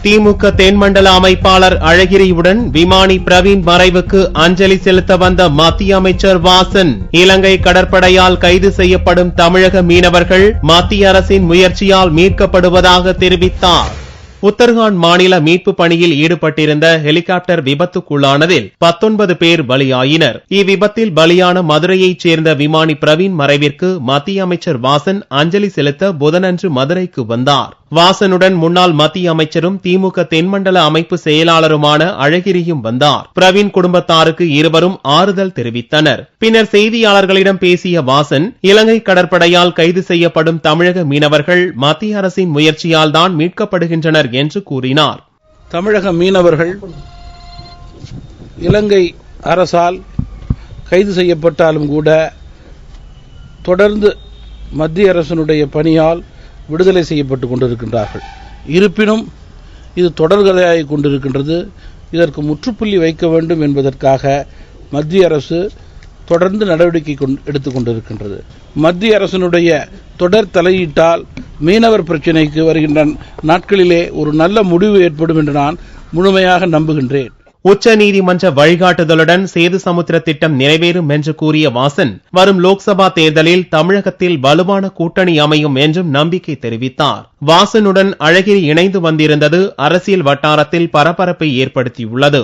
திமுக தென்மண்டல அமைப்பாளர் அழகிரியுடன் விமானி பிரவீன் மறைவுக்கு அஞ்சலி செலுத்த வந்த மத்திய அமைச்சர் வாசன், இலங்கை கடற்படையால் கைது செய்யப்படும் தமிழக மீனவர்கள் மத்திய அரசின் முயற்சியால் மீட்கப்படுவதாக தெரிவித்தார். உத்தரகாண்ட் மாநில மீட்பு பணியில் ஈடுபட்டிருந்த ஹெலிகாப்டர் விபத்துக்குள்ளானதில் 19 பேர் பலியாயினர். இவ்விபத்தில் பலியான மதுரையைச் சேர்ந்த விமானி பிரவீன் மறைவிற்கு மத்திய அமைச்சர் வாசன் அஞ்சலி செலுத்த புதனன்று மதுரைக்கு வந்தார். வாசனுடன் முன்னாள் மத்திய அமைச்சரும் திமுக தென்மண்டல அமைப்பு செயலாளருமான அழகிரியும் வந்தார். பிரவீன் குடும்பத்தாருக்கு இருவரும் ஆறுதல் தெரிவித்தனர். பின்னர் செய்தியாளர்களிடம் பேசிய வாசன், இலங்கை கடற்படையால் கைது செய்யப்படும் தமிழக மீனவர்கள் மத்திய அரசின் முயற்சியால் தான் மீட்கப்படுகின்றனர் என்று கூறினார். தமிழக மீனவர்கள் இலங்கை அரசால் கைது செய்யப்பட்டாலும் கூட தொடர்ந்து மத்திய அரசினுடைய பணியால் விடுதலை செய்யப்பட்டுக் கொண்டிருக்கின்றார்கள். இருப்பினும் இது தொடர்கதையாகிக் கொண்டிருக்கின்றது. இதற்கு முற்றுப்புள்ளி வைக்க வேண்டும் என்பதற்காக மத்திய அரசு தொடர்ந்து நடவடிக்கை எடுத்துக் கொண்டிருக்கின்றது. மத்திய அரசினுடைய தொடர் தலையீட்டால் மீனவர் பிரச்சினைக்கு வருகின்ற நாட்களிலே ஒரு நல்ல முடிவு ஏற்படும் என்று நான் முழுமையாக நம்புகின்றேன். உச்சநீதிமன்ற வழிகாட்டுதலுடன் சேது சமுத்திர திட்டம் நிறைவேறும் என்று கூறிய வாசன், வரும் லோக்சபா தேர்தலில் தமிழகத்தில் வலுவான கூட்டணி அமையும் என்றும் நம்பிக்கை தெரிவித்தார். வாசனுடன் அழகிரி இணைந்து வந்திருந்தது அரசியல் வட்டாரத்தில் பரபரப்பை ஏற்படுத்தியுள்ளது.